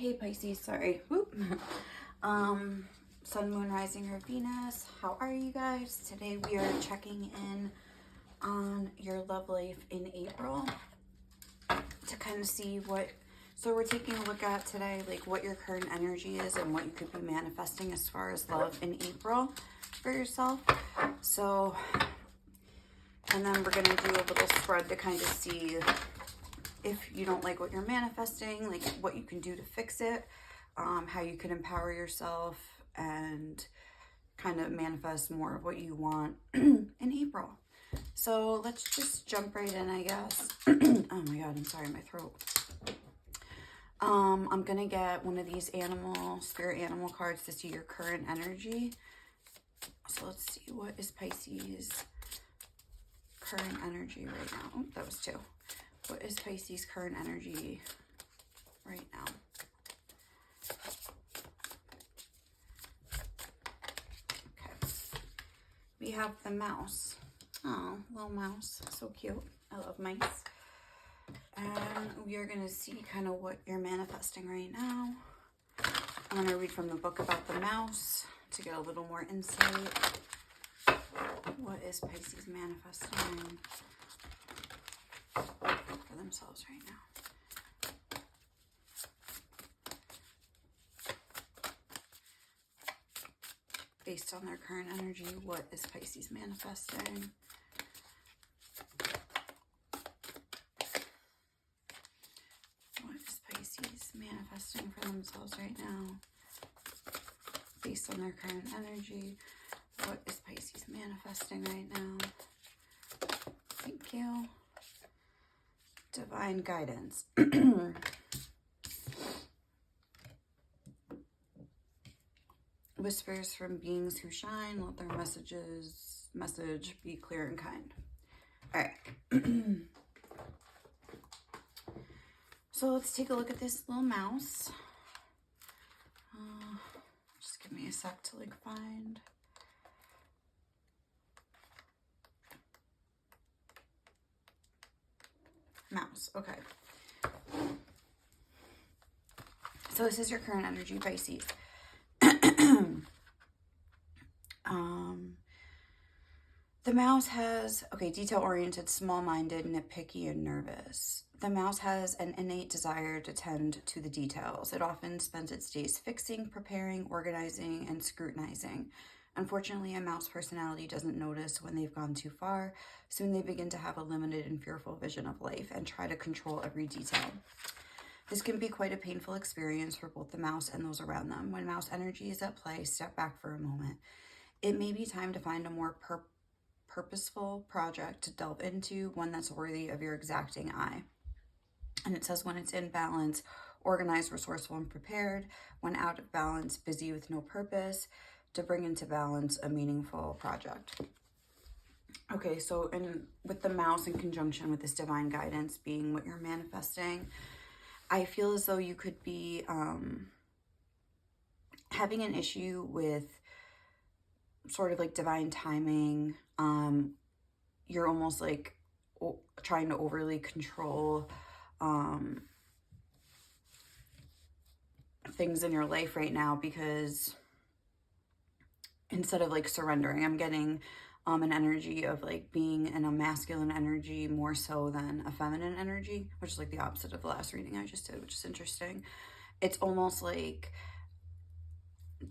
Hey Pisces, sorry. Whoop. Sun, Moon, Rising, or Venus. How are you guys? Today we are checking in on your love life in April to kind of see what, so we're taking a look at today, like what your current energy is and what you could be manifesting as far as love in April for yourself. So, and then we're going to do a little spread to kind of see if you don't like what you're manifesting, like what you can do to fix it, how you can empower yourself and kind of manifest more of what you want in April. So let's just jump right in, I guess. Oh my God, I'm sorry, my throat. I'm going to get one of these spirit animal cards to see your current energy. So let's see, what is Pisces' current energy right now? Oh, that was two. What is Pisces' current energy right now? Okay. We have the mouse. Oh, little mouse. So cute. I love mice. And we are going to see kind of what you're manifesting right now. I'm going to read from the book about the mouse to get a little more insight. What is Pisces manifesting for themselves right now? Based on their current energy, what is Pisces manifesting? What is Pisces manifesting for themselves right now? Based on their current energy, what is Pisces manifesting right now? Thank you. Divine guidance. Whispers from beings who shine. Let their message be clear and kind. All right. So let's take a look at this little mouse. Just give me a sec to find. Mouse. Okay. So this is your current energy, Pisces. The mouse has, detail-oriented, small-minded, nitpicky, and nervous. The mouse has an innate desire to tend to the details. It often spends its days fixing, preparing, organizing, and scrutinizing. Unfortunately, a mouse personality doesn't notice when they've gone too far. Soon they begin to have a limited and fearful vision of life and try to control every detail. This can be quite a painful experience for both the mouse and those around them. When mouse energy is at play, step back for a moment. It may be time to find a more purposeful project to delve into, one that's worthy of your exacting eye. And it says when it's in balance, organized, resourceful, and prepared. When out of balance, busy with no purpose, to bring into balance a meaningful project. Okay, so with the mouse in conjunction with this divine guidance being what you're manifesting, I feel as though you could be having an issue with sort of divine timing. You're almost trying to overly control things in your life right now, because instead of surrendering, I'm getting an energy of being in a masculine energy more so than a feminine energy, which is the opposite of the last reading I just did, which is interesting. It's almost like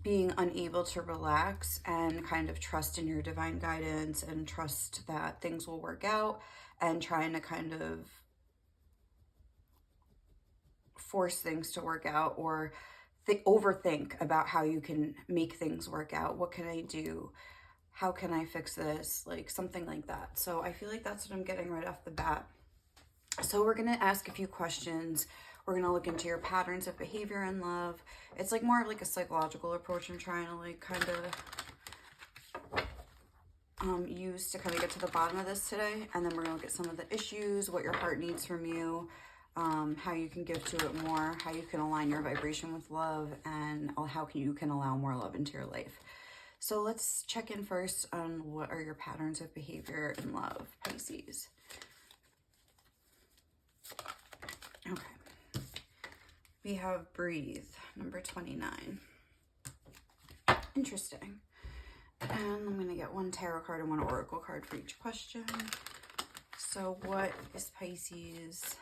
being unable to relax and kind of trust in your divine guidance and trust that things will work out, and trying to kind of force things to work out, or overthink about how you can make things work out. What can I do? How can I fix this? Something like that. So I feel that's what I'm getting right off the bat. So we're going to ask a few questions. We're going to look into your patterns of behavior in love. It's more of a psychological approach I'm trying to kind of use to kind of get to the bottom of this today. And then we're going to look at some of the issues, what your heart needs from you, how you can give to it more, how you can align your vibration with love, and how you can allow more love into your life. So let's check in first on what are your patterns of behavior in love, Pisces. Okay. We have breathe, number 29. Interesting. And I'm going to get one tarot card and one oracle card for each question. So what is Pisces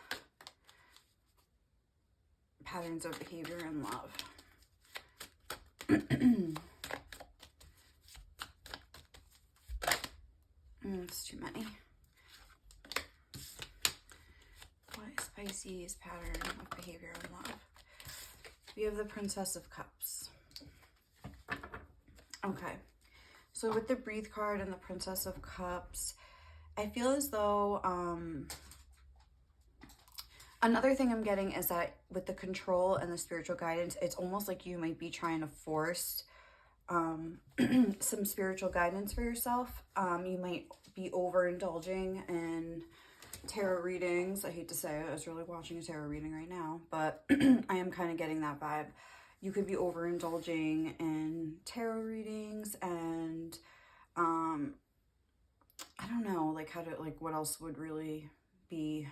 patterns of behavior and love? It's too many. What is Pisces pattern of behavior and love? We have the Princess of Cups. Okay. So with the breathe card and the Princess of Cups, I feel as though another thing I'm getting is that with the control and the spiritual guidance, it's almost like you might be trying to force some spiritual guidance for yourself. You might be overindulging in tarot readings. I hate to say it, I was really watching a tarot reading right now, but I am kind of getting that vibe. You could be overindulging in tarot readings and I don't know, like how to, like what else would really be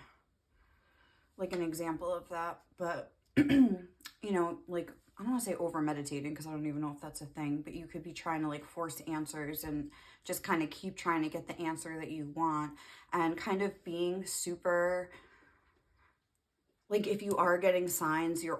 like an example of that, but you know, like I don't want to say over meditating because I don't even know if that's a thing, but you could be trying to like force answers and just kind of keep trying to get the answer that you want and kind of being super, like if you are getting signs, you're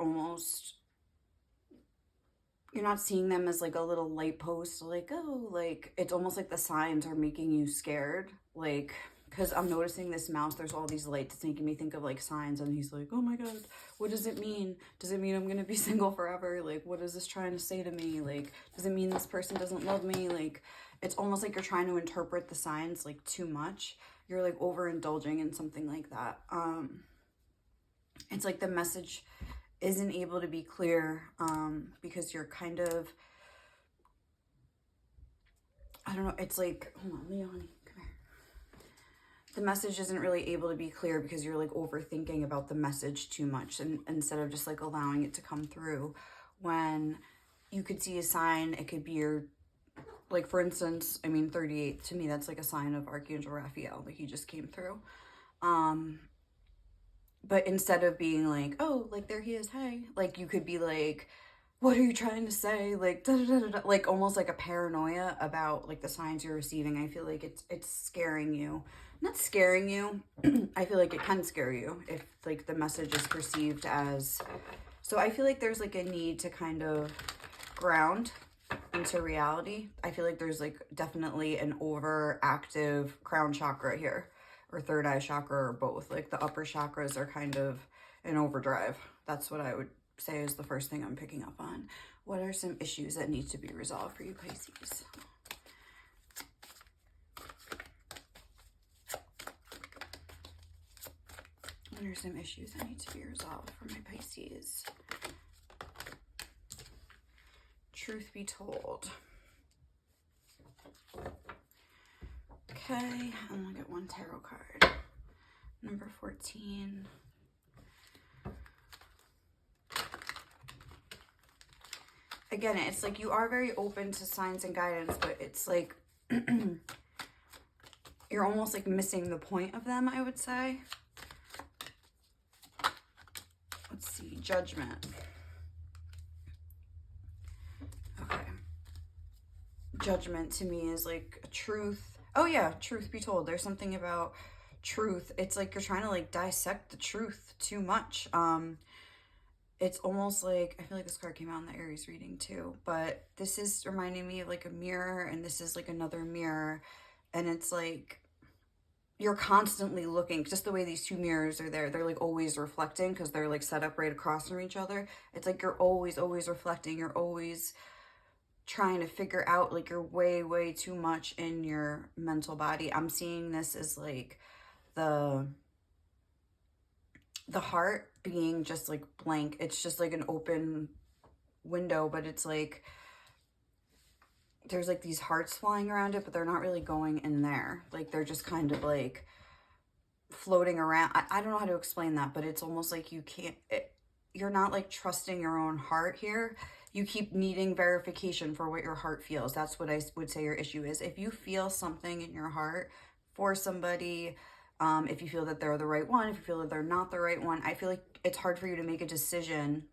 not seeing them as like a little light post, like, oh, like it's almost like the signs are making you scared, like, because I'm noticing this mouse, there's all these lights. It's making me think of like signs, and he's like, oh my God, what does it mean? Does it mean I'm gonna be single forever? Like, what is this trying to say to me? Like, does it mean this person doesn't love me? Like, it's almost like you're trying to interpret the signs like too much. You're like overindulging in something like that. It's like the message isn't able to be clear because you're kind of, I don't know, it's like, hold on, Leo, honey, come here. The message isn't really able to be clear because you're like overthinking about the message too much, and instead of just like allowing it to come through. When you could see a sign, it could be your, like for instance, I mean 38, to me that's like a sign of Archangel Raphael, like he just came through. But instead of being like, oh, like there he is, hey, like you could be like, what are you trying to say? Like, da, da, da, da, da. Like almost like a paranoia about like the signs you're receiving. I feel like it's scaring you. Not scaring you. I feel like it can scare you if like the message is perceived as, so I feel like there's like a need to kind of ground into reality. I feel like there's like definitely an overactive crown chakra here, or third eye chakra, or both. Like the upper chakras are kind of in overdrive. That's what I would say is the first thing I'm picking up on. What are some issues that need to be resolved for you, Pisces? What are some issues that need to be resolved for my Pisces? Truth be told. Okay, I'm gonna get one tarot card. Number 14. Again, it's like you are very open to signs and guidance, but it's like you're almost like missing the point of them, I would say. Let's see, judgment. Okay. Judgment to me is like a truth. Oh yeah, truth be told. There's something about truth. It's like you're trying to like dissect the truth too much. It's almost like, I feel like this card came out in the Aries reading too, but this is reminding me of like a mirror, and this is like another mirror, and it's like you're constantly looking, just the way these two mirrors are there, they're like always reflecting because they're like set up right across from each other. It's like you're always reflecting, you're always trying to figure out, like you're way too much in your mental body. I'm seeing this as like the heart being just like blank. It's just like an open window, but it's like there's like these hearts flying around it, but they're not really going in there. Like they're just kind of like floating around. I don't know how to explain that, but it's almost like you can't, you're not like trusting your own heart here. You keep needing verification for what your heart feels. That's what I would say your issue is. If you feel something in your heart for somebody, if you feel that they're the right one, if you feel that they're not the right one, I feel like it's hard for you to make a decision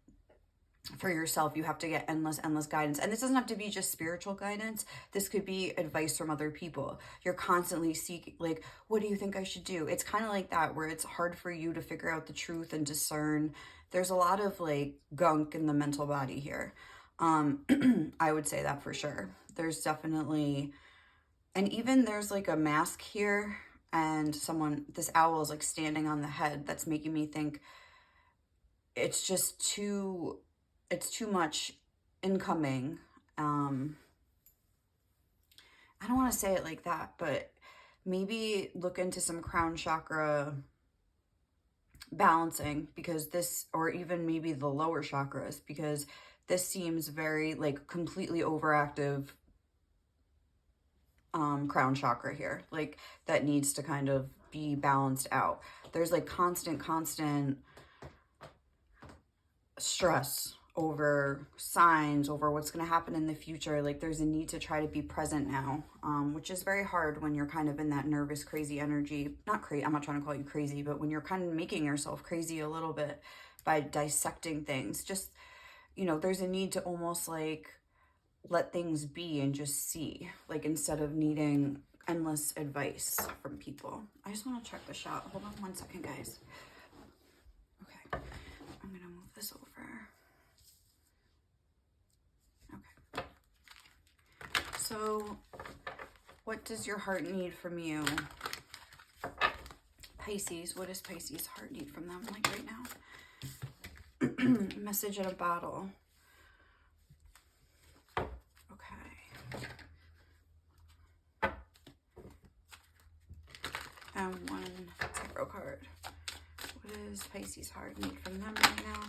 for yourself, you have to get endless guidance. And this doesn't have to be just spiritual guidance. This could be advice from other people. You're constantly seeking, like, what do you think I should do? It's kind of like that, where it's hard for you to figure out the truth and discern. There's a lot of like gunk in the mental body here. I would say that for sure. There's definitely, and even there's like a mask here, and this owl is like standing on the head. That's making me think it's just it's too much incoming. I don't want to say it like that, but maybe look into some crown chakra balancing, because this, or even maybe the lower chakras, because this seems very like completely overactive crown chakra here, like that needs to kind of be balanced out. There's like constant stress over signs, over what's going to happen in the future. Like there's a need to try to be present now, which is very hard when you're kind of in that nervous, crazy energy. Not crazy, I'm not trying to call you crazy, but when you're kind of making yourself crazy a little bit by dissecting things, just, you know, there's a need to almost like let things be and just see, like instead of needing endless advice from people. I just want to check the shot. Hold on one second, guys. Okay, I'm going to move this over. So, what does your heart need from you? Pisces, what does Pisces' heart need from them, like right now? Message in a bottle. Okay. And one tarot card. What does Pisces' heart need from them right now?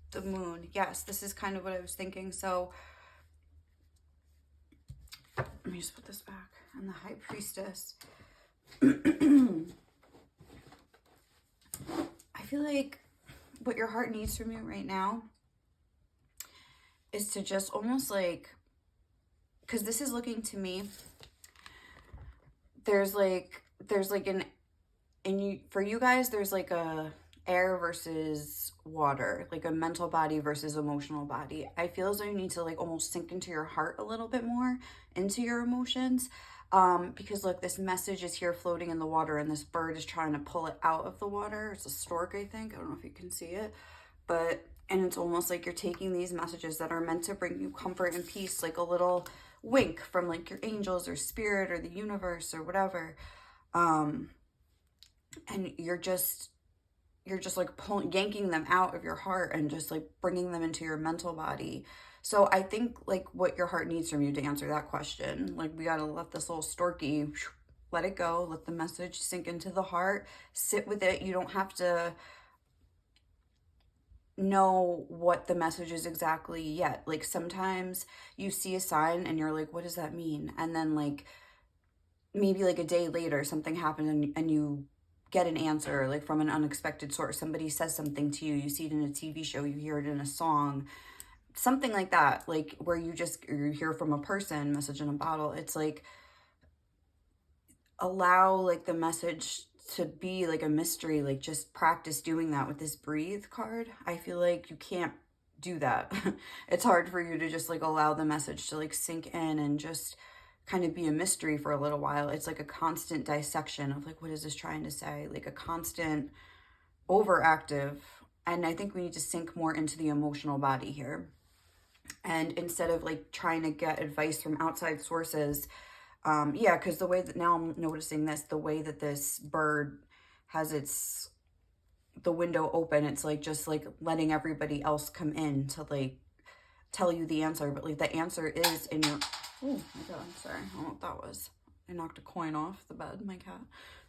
The moon. Yes, this is kind of what I was thinking. So, let me just put this back. And the High Priestess. I feel like what your heart needs from you right now is to just almost like, because this is looking to me, there's like an, for you guys, there's like a air versus water, like a mental body versus emotional body. I feel as though you need to like almost sink into your heart a little bit more, into your emotions, because look, this message is here floating in the water, and this bird is trying to pull it out of the water. It's a stork, I think. I don't know if you can see it, but, and it's almost like you're taking these messages that are meant to bring you comfort and peace, like a little wink from like your angels or spirit or the universe or whatever, and you're just like yanking them out of your heart and just like bringing them into your mental body. So I think like what your heart needs from you, to answer that question, like we got to let this little storky, let it go, let the message sink into the heart, sit with it. You don't have to know what the message is exactly yet. Like sometimes you see a sign and you're like, what does that mean? And then like maybe like a day later something happened and you get an answer like from an unexpected source. Somebody says something to you, you see it in a TV show, you hear it in a song, something like that, like where you hear from a person, message in a bottle. It's like, allow like the message to be like a mystery, like just practice doing that with this breathe card. I feel like you can't do that. It's hard for you to just like allow the message to like sink in and just kind of be a mystery for a little while. It's like a constant dissection of like, what is this trying to say? Like a constant overactive. And I think we need to sink more into the emotional body here. And instead of like trying to get advice from outside sources, yeah, because the way that, now I'm noticing this, the way that this bird has the window open, it's like just like letting everybody else come in to like tell you the answer, but like the answer is in your, oh my god, I'm sorry, I don't know what that was. I knocked a coin off the bed, my cat.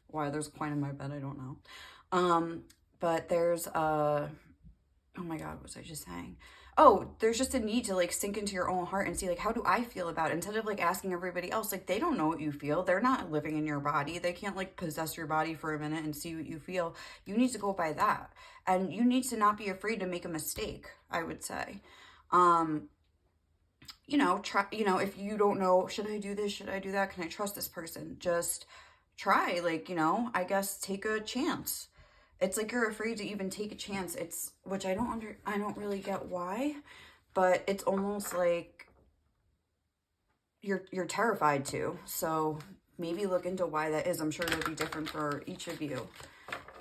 Why there's a coin in my bed, I don't know. But there's oh my god, what was I just saying? Oh, there's just a need to like sink into your own heart and see like, how do I feel about it? Instead of like asking everybody else, like they don't know what you feel. They're not living in your body. They can't like possess your body for a minute and see what you feel. You need to go by that. And you need to not be afraid to make a mistake, I would say. You know, try, you know, if you don't know, should I do this? Should I do that? Can I trust this person? Just try, like, you know, I guess take a chance. It's like you're afraid to even take a chance. It's, which I don't really get why, but it's almost like you're terrified to. So maybe look into why that is. I'm sure it'll be different for each of you,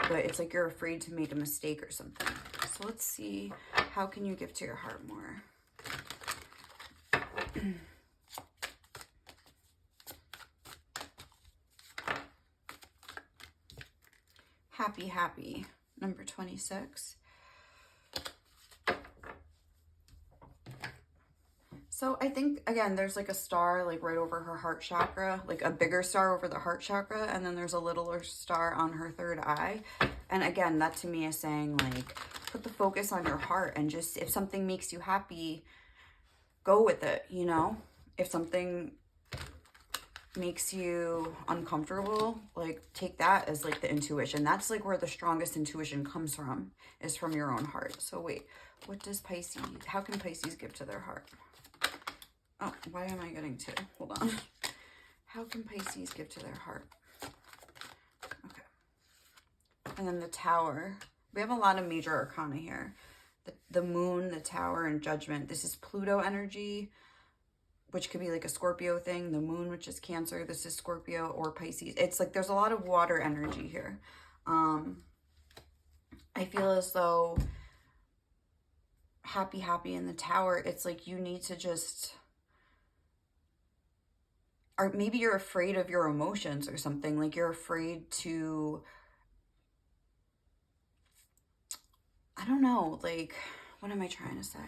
but it's like you're afraid to make a mistake or something. So let's see, how can you give to your heart more? Happy, happy, number 26. So I think, again, there's like a star like right over her heart chakra, like a bigger star over the heart chakra, and then there's a littler star on her third eye. And again, that to me is saying like, put the focus on your heart, and just, if something makes you happy, go with it, you know? If something makes you uncomfortable, like take that as like the intuition. That's like where the strongest intuition comes from, is from your own heart. So wait, what does Pisces, how can Pisces give to their heart? Oh, why am I getting two? Hold on. How can Pisces give to their heart? Okay. And then the Tower. We have a lot of major arcana here. The Moon, the Tower, and Judgment. This is Pluto energy, which could be like a Scorpio thing. The Moon, which is Cancer. This is Scorpio or Pisces. It's like there's a lot of water energy here. I feel as though happy, happy in the Tower, it's like you need to just... Or maybe you're afraid of your emotions or something. Like you're afraid to, I don't know, like, what am I trying to say?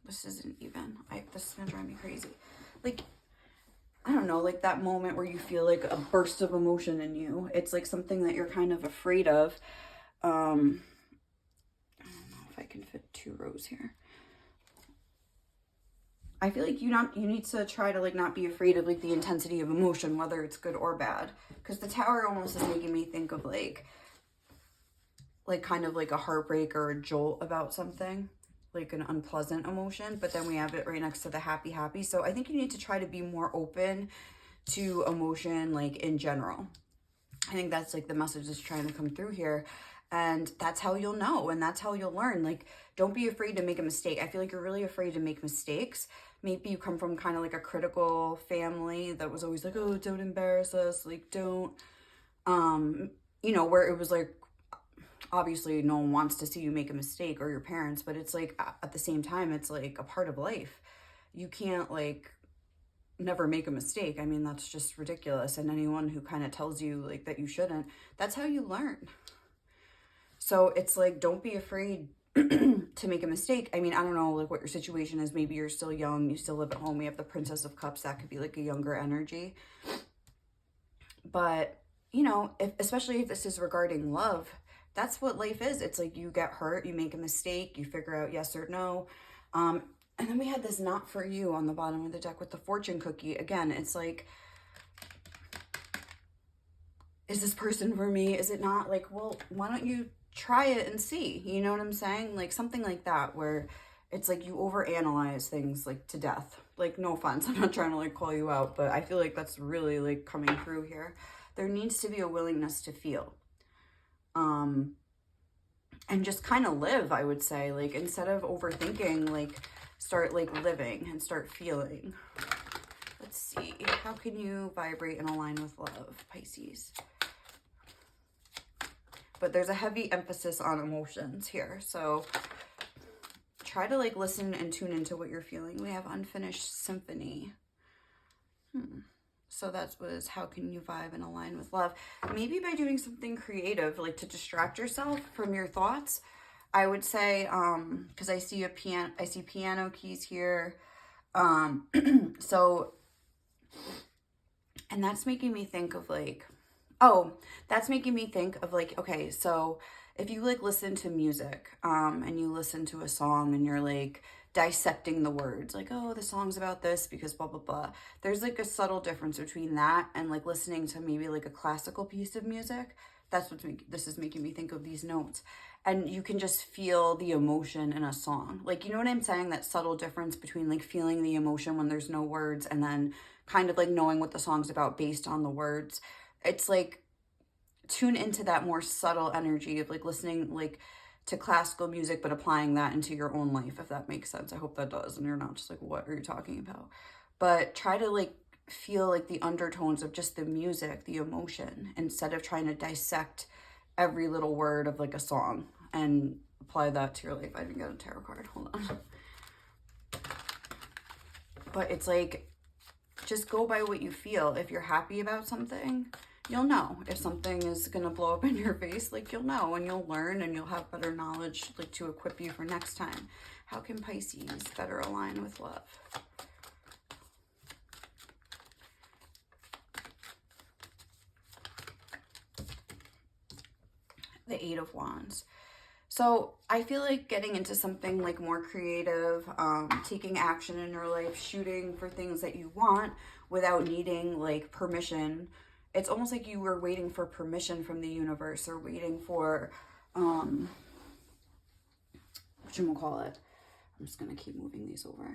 This isn't even, this is gonna drive me crazy. Like, I don't know, like that moment where you feel like a burst of emotion in you. It's like something that you're kind of afraid of. I don't know if I can fit 2 rows here. I feel like you need to try to like not be afraid of like the intensity of emotion, whether it's good or bad. Because the Tower almost is making me think of like kind of like a heartbreak or a jolt about something, like an unpleasant emotion. But then we have it right next to the happy, happy. So I think you need to try to be more open to emotion, like in general. I think that's like the message that's trying to come through here. And that's how you'll know, and that's how you'll learn. Like, don't be afraid to make a mistake. I feel like you're really afraid to make mistakes. Maybe you come from kind of like a critical family that was always like, oh, don't embarrass us. Like, don't, you know, where it was like, obviously no one wants to see you make a mistake, or your parents, but it's like, at the same time, it's like a part of life. You can't like never make a mistake. I mean, that's just ridiculous. And anyone who kind of tells you like that you shouldn't, that's how you learn. So it's like, don't be afraid to make a mistake. I mean, I don't know like what your situation is. Maybe you're still young, you still live at home. We have the Princess of Cups. That could be like a younger energy. But, you know, especially if this is regarding love, that's what life is. It's like you get hurt, you make a mistake, you figure out yes or no. And then we had this not for you on the bottom of the deck with the fortune cookie. Again, it's like, is this person for me? Is it not? Like, well, why don't you try it and see? You know what I'm saying? Like something like that, where it's like you overanalyze things like to death. Like, no offense, I'm not trying to like call you out, but I feel like that's really like coming through here. There needs to be a willingness to feel. And just kind of live, I would say. Like, instead of overthinking, like start like living and start feeling. Let's see, how can you vibrate and align with love, Pisces? But there's a heavy emphasis on emotions here. So try to like listen and tune into what you're feeling. We have Unfinished Symphony. So that was how can you vibe and align with love? Maybe by doing something creative, like to distract yourself from your thoughts. I would say, because I see piano keys here. So, and that's making me think of like, oh, that's making me think of like, okay, so if you like listen to music, and you listen to a song and you're like dissecting the words, like, oh, the song's about this because blah, blah, blah. There's like a subtle difference between that and like listening to maybe like a classical piece of music. That's what's this is making me think of these notes. And you can just feel the emotion in a song. Like, you know what I'm saying? That subtle difference between like feeling the emotion when there's no words and then kind of like knowing what the song's about based on the words. It's like, tune into that more subtle energy of like listening like to classical music, but applying that into your own life, if that makes sense. I hope that does. And you're not just like, what are you talking about? But try to like feel like the undertones of just the music, the emotion, instead of trying to dissect every little word of like a song and apply that to your life. I didn't get a tarot card. Hold on. But it's like, just go by what you feel. If you're happy about something, you'll know. If something is going to blow up in your face, like you'll know and you'll learn and you'll have better knowledge like to equip you for next time. How can Pisces better align with love? The Eight of Wands. So I feel like getting into something like more creative, taking action in your life, shooting for things that you want without needing like permission. It's almost like you were waiting for permission from the universe, or waiting for, whatchamacallit. I'm just going to keep moving these over.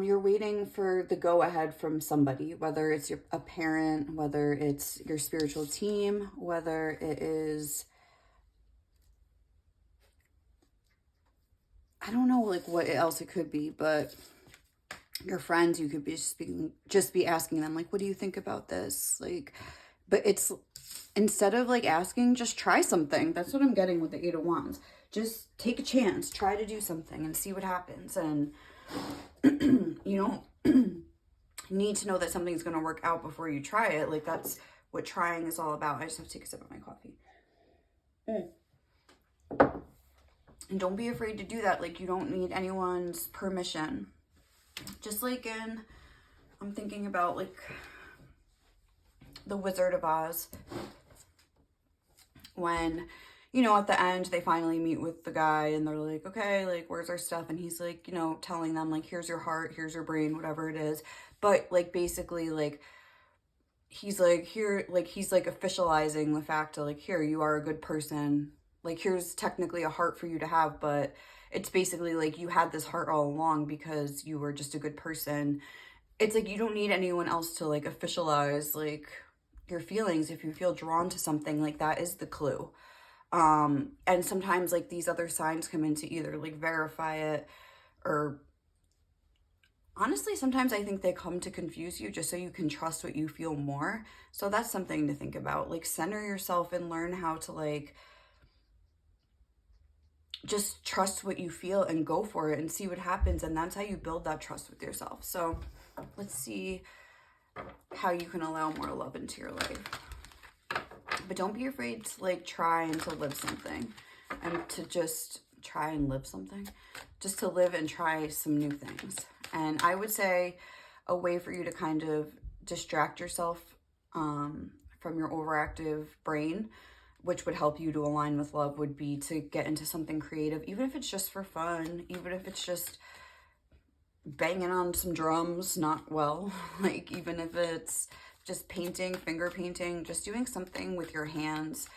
You're waiting for the go-ahead from somebody, whether it's a parent, whether it's your spiritual team, whether it is, I don't know like what else it could be, but your friends, you could be just be asking them like, what do you think about this? Like, but it's, instead of like asking, just try something. That's what I'm getting with the Eight of Wands. Just take a chance, try to do something and see what happens. And you don't need to know that something's going to work out before you try it. Like, that's what trying is all about. I just have to take a sip of my coffee. And don't be afraid to do that. Like, you don't need anyone's permission. Just like in, I'm thinking about like the Wizard of Oz, when, you know, at the end they finally meet with the guy and they're like, okay, like, where's our stuff? And he's like, you know, telling them like, here's your heart, here's your brain, whatever it is. But like, basically like, he's like, here, like, he's like officializing the fact that like, here, you are a good person. Like, here's technically a heart for you to have, but it's basically like you had this heart all along because you were just a good person. It's like, you don't need anyone else to like officialize like your feelings. If you feel drawn to something, like, that is the clue. And sometimes like these other signs come in to either like verify it, or honestly, sometimes I think they come to confuse you just so you can trust what you feel more. So that's something to think about. Like, center yourself and learn how to like just trust what you feel and go for it and see what happens. And that's how you build that trust with yourself. So let's see how you can allow more love into your life. But don't be afraid to like try and to live something, and to just try and live something, just to live and try some new things. And I would say a way for you to kind of distract yourself from your overactive brain, which would help you to align with love, would be to get into something creative, even if it's just for fun, even if it's just banging on some drums, like, even if it's just painting, finger painting, just doing something with your hands,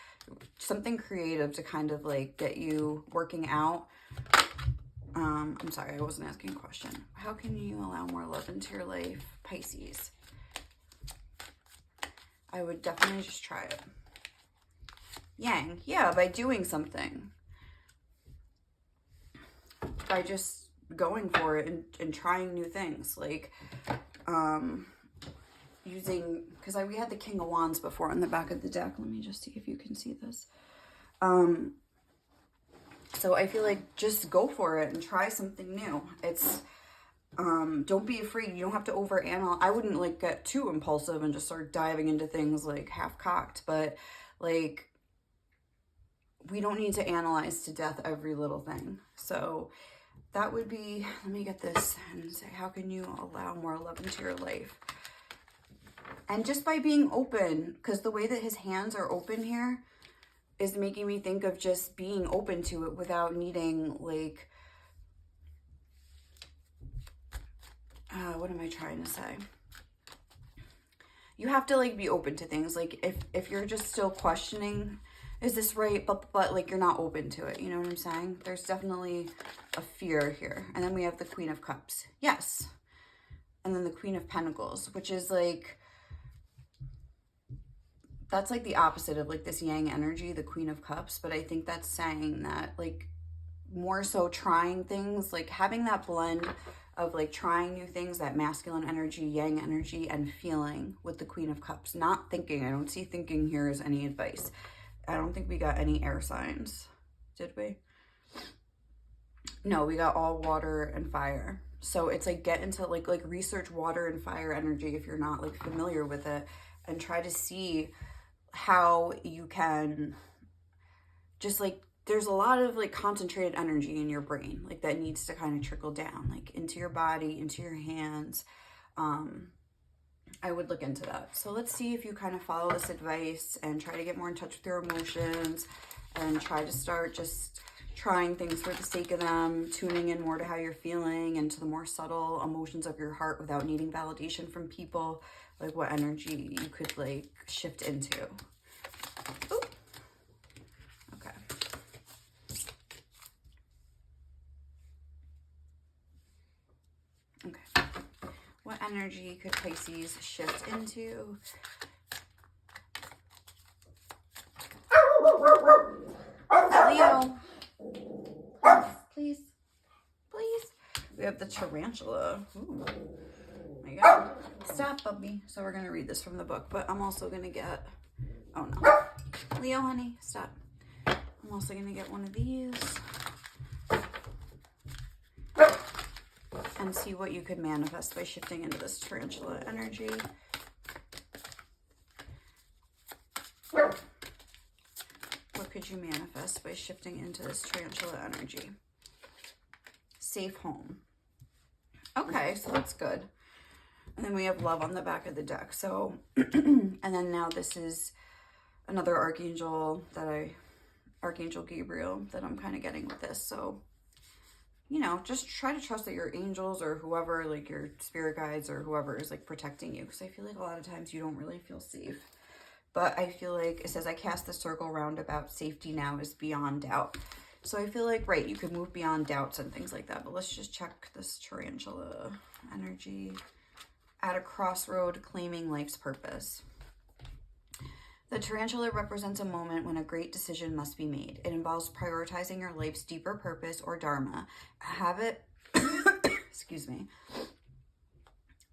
something creative to kind of like get you working out. I'm sorry, I wasn't asking a question. How can you allow more love into your life, Pisces? I would definitely just try it. Yang, yeah, by doing something. By just going for it and trying new things. Like, using, because we had the King of Wands before on the back of the deck. Let me just see if you can see this. So I feel like just go for it and try something new. It's, don't be afraid. You don't have to overanalyze. I wouldn't like get too impulsive and just start diving into things like half-cocked, but like, we don't need to analyze to death every little thing. So that would be, let me get this and say, how can you allow more love into your life? And just by being open, because the way that his hands are open here is making me think of just being open to it without needing like, what am I trying to say? You have to like be open to things. Like, if you're just still questioning, is this right? But like, you're not open to it. You know what I'm saying? There's definitely a fear here. And then we have the Queen of Cups. Yes. And then the Queen of Pentacles, which is like that's like the opposite of like this yang energy, the Queen of Cups. But I think that's saying that like more so trying things, like having that blend of like trying new things, that masculine energy, yang energy, and feeling with the Queen of Cups. Not thinking. I don't see thinking here as any advice. I don't think we got any air signs. Did we? No, we got all water and fire. So it's like get into like research water and fire energy if you're not like familiar with it, and try to see how you can just like, there's a lot of like concentrated energy in your brain like that needs to kind of trickle down like into your body, into your hands. I would look into that. So let's see if you kind of follow this advice and try to get more in touch with your emotions and try to start just trying things for the sake of them, tuning in more to how you're feeling and to the more subtle emotions of your heart without needing validation from people, like what energy you could like shift into. Ooh. Okay. Okay. What energy could Pisces shift into? Leo. Please. Please. We have the tarantula. Ooh. Oh my God. Stop, puppy. So we're going to read this from the book, but I'm also going to get... Oh, no. Leo, honey, stop. I'm also going to get one of these. And see what you could manifest by shifting into this tarantula energy. What could you manifest by shifting into this tarantula energy? Safe home. Okay, so that's good. And then we have love on the back of the deck. So, and then now this is another archangel Archangel Gabriel that I'm kind of getting with this. So, you know, just try to trust that your angels or whoever, like your spirit guides or whoever is like protecting you. Because I feel like a lot of times you don't really feel safe. But I feel like it says, I cast the circle round about safety now is beyond doubt. So I feel like, right, you could move beyond doubts and things like that. But let's just check this tarantula energy. At a crossroad, claiming life's purpose. The tarantula represents a moment when a great decision must be made. It involves prioritizing your life's deeper purpose or dharma, a habit, excuse me.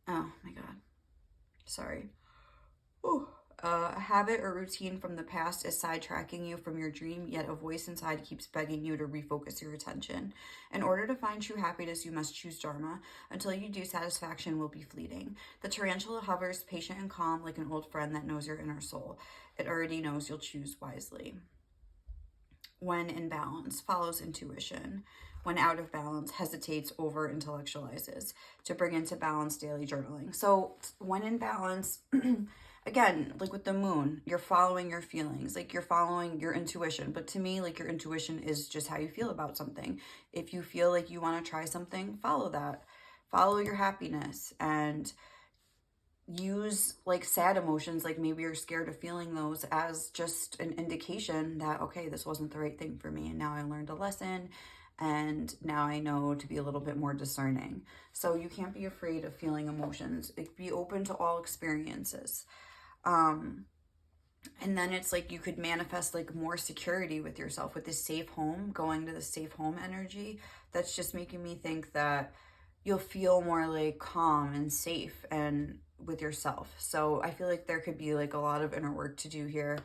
Oh my God. Sorry. Ooh. A habit or routine from the past is sidetracking you from your dream, yet a voice inside keeps begging you to refocus your attention. In order to find true happiness, you must choose dharma. Until you do, satisfaction will be fleeting. The tarantula hovers, patient and calm, like an old friend that knows your inner soul. It already knows you'll choose wisely. When in balance, follows intuition. When out of balance, hesitates, over-intellectualizes. To bring into balance, daily journaling. So when in balance... Again, like with the moon, you're following your feelings, like you're following your intuition. But to me, like your intuition is just how you feel about something. If you feel like you want to try something, follow that. Follow your happiness and use like sad emotions, like maybe you're scared of feeling those, as just an indication that, okay, this wasn't the right thing for me. And now I learned a lesson. And now I know to be a little bit more discerning. So you can't be afraid of feeling emotions. Be open to all experiences. And then it's like you could manifest like more security with yourself with this safe home, going to the safe home energy. That's just making me think that you'll feel more like calm and safe and with yourself. So I feel like there could be like a lot of inner work to do here,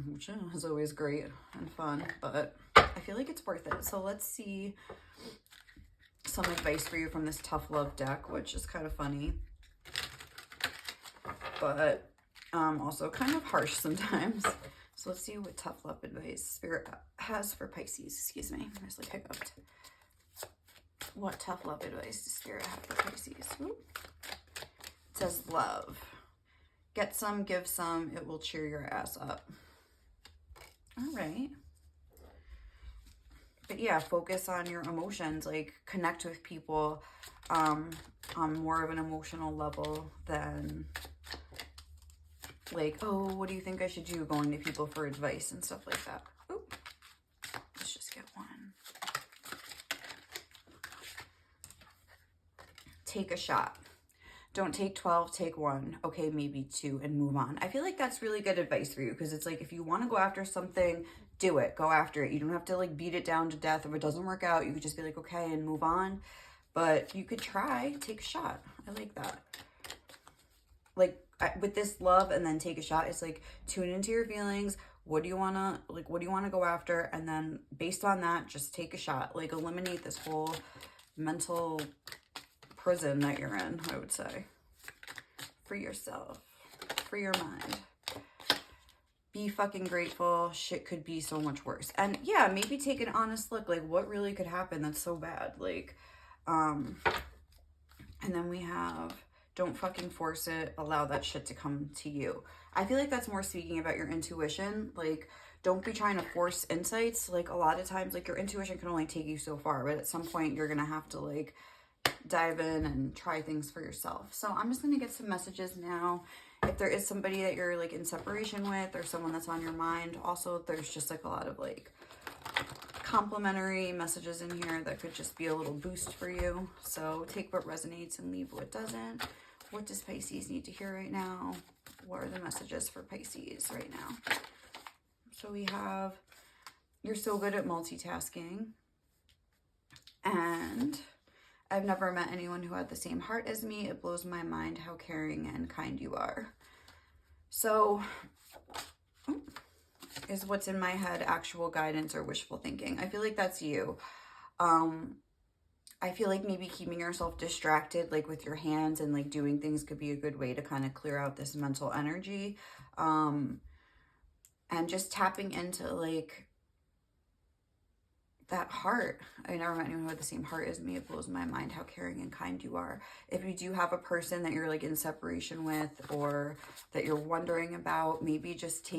which is always great and fun, but I feel like it's worth it. So let's see some advice for you from this tough love deck, which is kind of funny, but also kind of harsh sometimes. So let's see what tough love advice Spirit has for Pisces. Excuse me, I just like hiccuped. What tough love advice does Spirit have for Pisces? Ooh. It says love. Get some, give some. It will cheer your ass up. All right. But yeah, focus on your emotions. Like connect with people on more of an emotional level than like, oh, what do you think I should do? Going to people for advice and stuff like that. Ooh. Let's just get one. Take a shot. Don't take 12, take 1. Okay, maybe 2 and move on. I feel like that's really good advice for you because it's like if you want to go after something, do it. Go after it. You don't have to like beat it down to death. If it doesn't work out, you could just be like, okay, and move on. But you could try, take a shot. I like that. Like with this love and then take a shot, it's like tune into your feelings. What do you want to go after? And then based on that, just take a shot. Like eliminate this whole mental prison that you're in, I would say. Free yourself. Free your mind. Be fucking grateful. Shit could be so much worse. And yeah, maybe take an honest look. Like what really could happen that's so bad? Like, and then we have don't fucking force it. Allow that shit to come to you. I feel like that's more speaking about your intuition. Like, don't be trying to force insights. Like a lot of times, like your intuition can only take you so far, but at some point you're going to have to like dive in and try things for yourself. So I'm just going to get some messages now. If there is somebody that you're like in separation with or someone that's on your mind, also there's just like a lot of like complimentary messages in here that could just be a little boost for you. So take what resonates and leave what doesn't. What does Pisces need to hear right now? What are the messages for Pisces right now? So we have, you're so good at multitasking. And I've never met anyone who had the same heart as me. It blows my mind how caring and kind you are. So, is what's in my head actual guidance or wishful thinking? I feel like that's you. I feel like maybe keeping yourself distracted, like with your hands and like doing things could be a good way to kind of clear out this mental energy. And just tapping into like that heart. I never met anyone who had the same heart as me. It blows my mind how caring and kind you are. If you do have a person that you're like in separation with or that you're wondering about, maybe just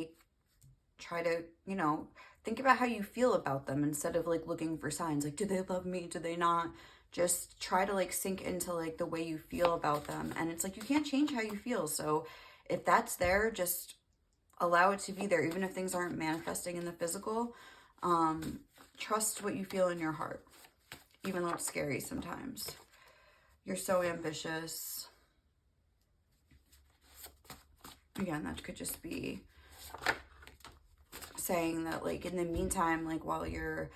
try to, you know, think about how you feel about them instead of like looking for signs. Like, do they love me? Do they not? Just try to like sink into like the way you feel about them. And it's like, you can't change how you feel. So if that's there, just allow it to be there. Even if things aren't manifesting in the physical, trust what you feel in your heart, even though it's scary sometimes. You're so ambitious. Again, that could just be saying that like in the meantime, like while you're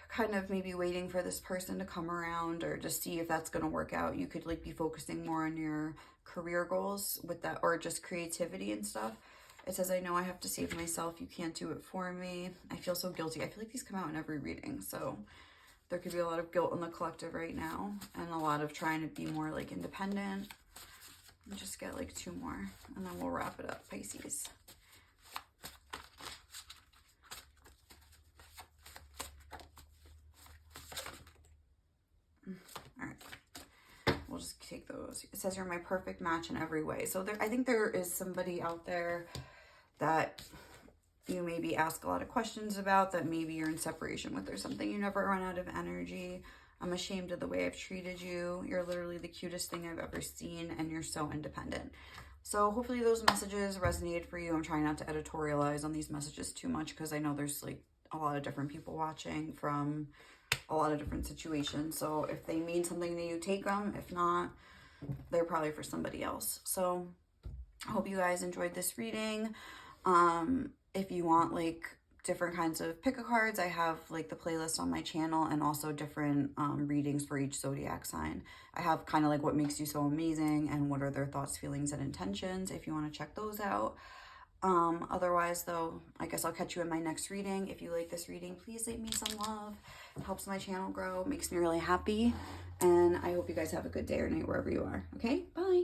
kind of maybe waiting for this person to come around or just see if that's going to work out, you could like be focusing more on your career goals with that, or just creativity and stuff. It says, I know I have to save myself. You can't do it for me. I feel so guilty. I feel like these come out in every reading. So there could be a lot of guilt in the collective right now and a lot of trying to be more like independent. And just get like 2 more and then we'll wrap it up, Pisces. All right. We'll just take those. It says you're my perfect match in every way. So I think there is somebody out there that you maybe ask a lot of questions about, that maybe you're in separation with or something. You never run out of energy. I'm ashamed of the way I've treated you. You're literally the cutest thing I've ever seen, and you're so independent. So hopefully those messages resonated for you. I'm trying not to editorialize on these messages too much because I know there's like a lot of different people watching from a lot of different situations. So if they mean something to you, take them. If not, they're probably for somebody else. So I hope you guys enjoyed this reading. If you want like different kinds of pick a cards, I have like the playlist on my channel and also different readings for each zodiac sign. I have kind of like what makes you so amazing and what are their thoughts, feelings, and intentions if you want to check those out. Otherwise though, I guess I'll catch you in my next reading. If you like this reading, please leave me some love. It helps my channel grow, makes me really happy. And I hope you guys have a good day or night wherever you are. Okay, bye.